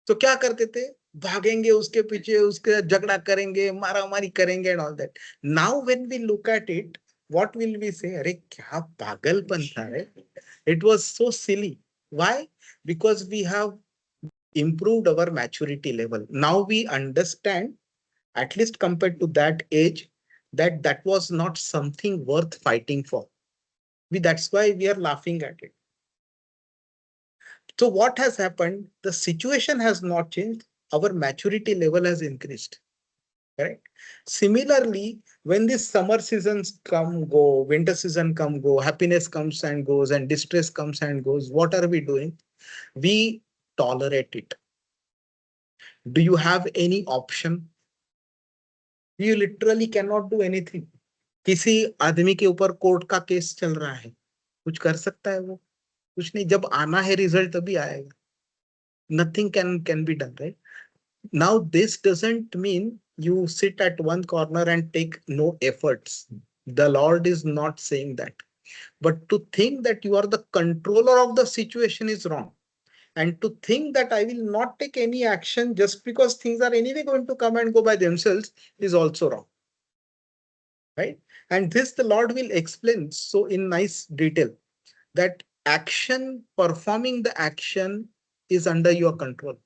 तो क्या करते थे? भागेंगे उसके पीछे उसके झगड़ा करेंगे मारामारी करेंगे and all that. Now when we look at it, what will we say? अरे क्या पागलपन था रे? It was so silly. Why? Because we have improved our maturity level. Now we understand, at least compared to that age, that that was not something worth fighting for. That's why we are laughing at it. So what has happened? The situation has not changed. Our maturity level has increased. Correct. Similarly, when these summer seasons come, go, winter season come, go, happiness comes and goes, and distress comes and goes, what are we doing? We tolerate it. Do you have any option? You literally cannot do anything. किसी आदमी के ऊपर court का case चल रहा है कुछ कर सकता है वो कुछ नहीं जब आना है रिजल्ट तभी आएगा nothing can be done right now this doesn't mean you sit at one corner and take no efforts the Lord is not saying that but to think that you are the controller of the situation is wrong and to think that I will not take any action just because things are anyway going to come and go by themselves is also wrong right and this the Lord will explain so in nice detail that action performing the action is under your control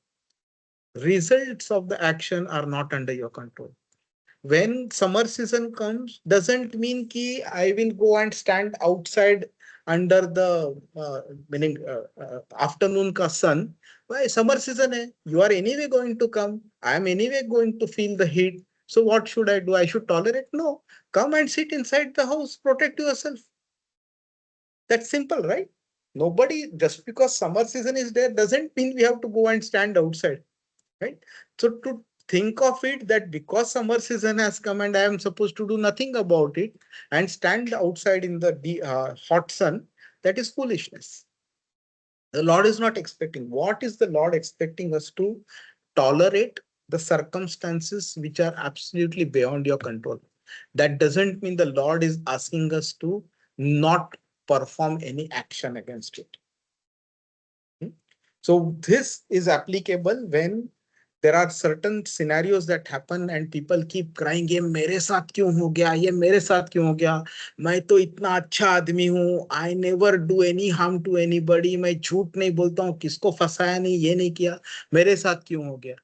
results of the action are not under your control when summer season comes, doesn't mean ki I will go and stand outside under the meaning afternoon ka sun. Why summer season hai? You are anyway going to come. I am anyway going to feel the heat. So what should I do? I should tolerate? No. Come and sit inside the house. Protect yourself. That's simple, right? Nobody, just because summer season is there, doesn't mean we have to go and stand outside, right? So to think of it that because summer season has come and I am supposed to do nothing about it and stand outside in the hot sun, that is foolishness. The Lord is not expecting. What is the Lord expecting us to tolerate? The circumstances which are absolutely beyond your control. That doesn't mean the Lord is asking us to not perform any action against it. So this is applicable when there are certain scenarios that happen and people keep crying, ये मेरे साथ क्यों हो गया, ये मेरे साथ क्यों हो गया, मैं तो इतना अच्छा आदमी हूँ, I never do any harm to anybody, मैं झूठ नहीं बोलता हूँ, किसको फंसाया नहीं, ये नहीं किया, मेरे साथ क्यों हो गया.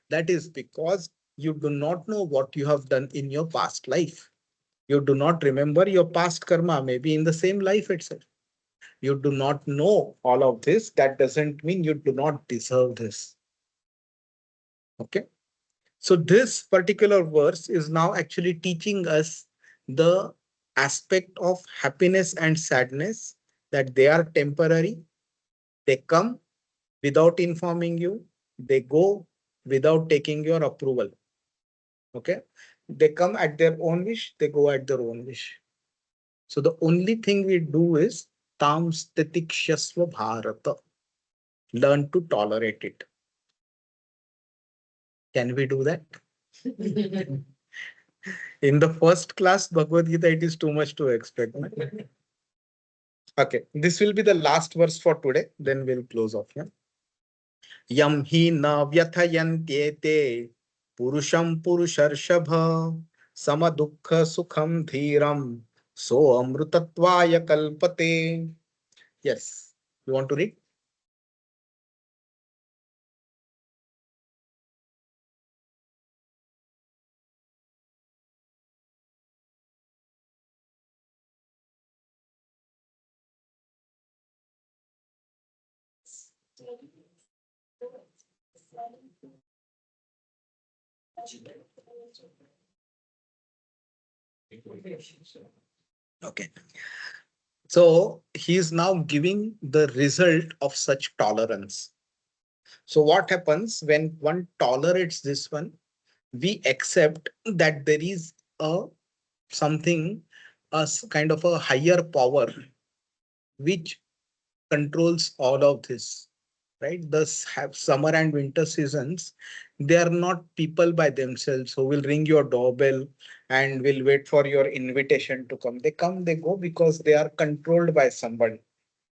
That is because you do not know what you have done in your past life. You do not remember your past karma, maybe in the same life itself. You do not know all of this. That doesn't mean you do not deserve this. Okay. So this particular verse is now actually teaching us the aspect of happiness and sadness, that they are temporary. They come without informing you. They go without taking your approval. Okay. They come at their own wish. They go at their own wish. So the only thing we do is tam stitikshasva bharata. Learn to tolerate it. Can we do that? In the first class Bhagavad Gita, it is too much to expect. Okay, this will be the last verse for today. Then we'll close off. Yeah? Yam hi na vyathayantyete purusham purusharshabha sama dukkha sukham dhiram so amrutatvaya kalpate. Yes, you want to read? Okay. So he is now giving the result of such tolerance. So what happens when one tolerates this one? We accept that there is a something, kind of a higher power which controls all of this, right? Thus have summer and winter seasons. They are not people by themselves who will ring your doorbell and will wait for your invitation to come. They come, they go because they are controlled by somebody.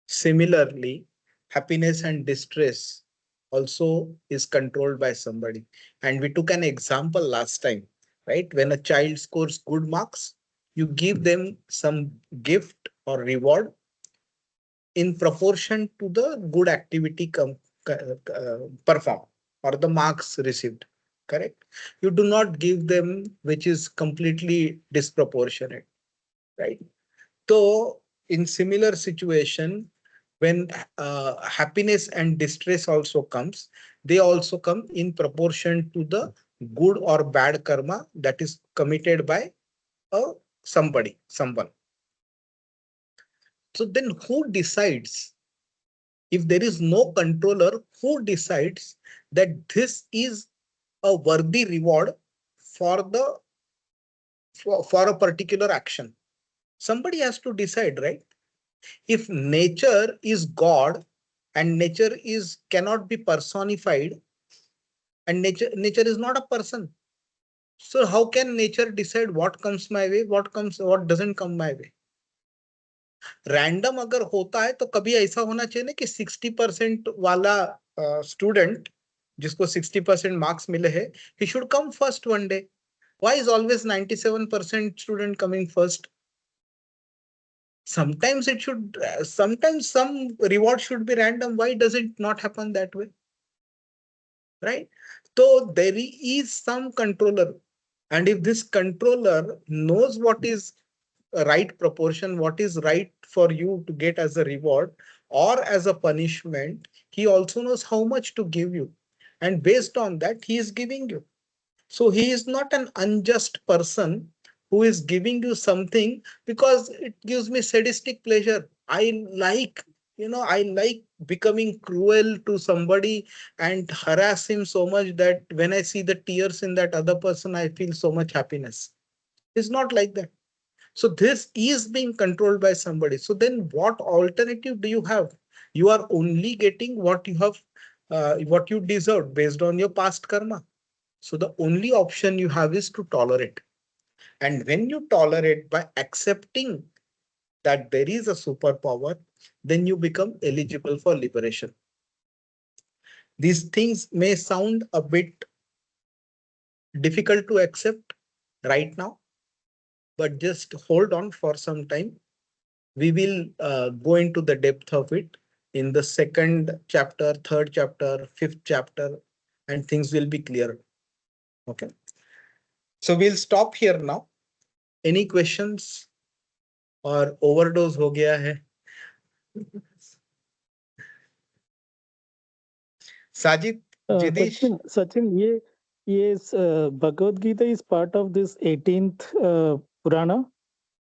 Similarly, happiness and distress also is controlled by somebody. And we took an example last time, right? When a child scores good marks, you give them some gift or reward in proportion to the good activity performed or the marks received. Correct? You do not give them which is completely disproportionate, right? So in similar situation, when happiness and distress also comes, they also come in proportion to the good or bad karma that is committed by someone. So then who decides? If there is no controller, who decides that this is a worthy reward for the for a particular action? Somebody has to decide, right? If nature is God and nature is cannot be personified and nature is not a person, so how can nature decide what comes my way, what doesn't come my way? Random अगर होता है तो कभी ऐसा होना चाहिए ना कि 60% वाला स्टूडेंट जिसको 60% मार्क्स मिले हैं, he should come first one day. Why is always 97% student coming first? Sometimes it should, sometimes some reward should be random. Why does it not happen that way? Right? So there is some controller. And if this controller knows what is a right proportion, what is right for you to get as a reward or as a punishment, he also knows how much to give you. And based on that, he is giving you. So he is not an unjust person who is giving you something because it gives me sadistic pleasure. I like becoming cruel to somebody and harass him so much that when I see the tears in that other person, I feel so much happiness. It's not like that. So this is being controlled by somebody. So then what alternative do you have? You are only getting what you have, what you deserve based on your past karma. So the only option you have is to tolerate. And when you tolerate by accepting that there is a superpower, then you become eligible for liberation. These things may sound a bit difficult to accept right now, but just hold on for some time. We will go into the depth of it in the second chapter, third chapter, fifth chapter, and things will be clear. Okay. So we'll stop here now. Any questions or overdose हो गया है? Sajid, Jidish? Sachin, Bhagavad Gita is part of this 18th Purana.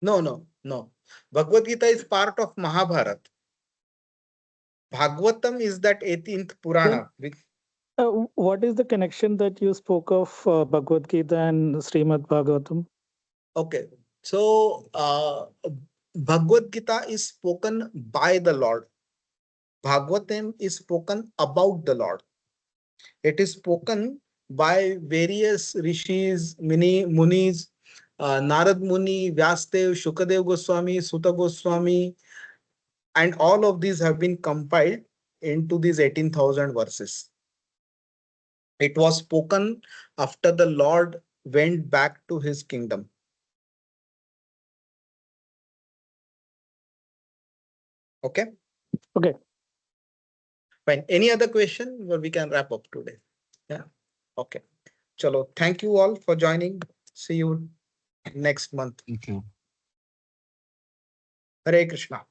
No. Bhagavad Gita is part of Mahabharata. Bhagavatam is that 18th Purana. What is the connection that you spoke of Bhagavad Gita and Srimad Bhagavatam? Okay. So Bhagavad Gita is spoken by the Lord. Bhagavatam is spoken about the Lord. It is spoken by various rishis, munis, Narad Muni, Vyasdev, Shukadev Goswami, Sutta Goswami, and all of these have been compiled into these 18,000 verses. It was spoken after the Lord went back to his kingdom. Okay? Okay. Fine. Any other question? Well, we can wrap up today. Yeah. Okay. Chalo. Thank you all for joining. See you next month. Thank you. Hare Krishna.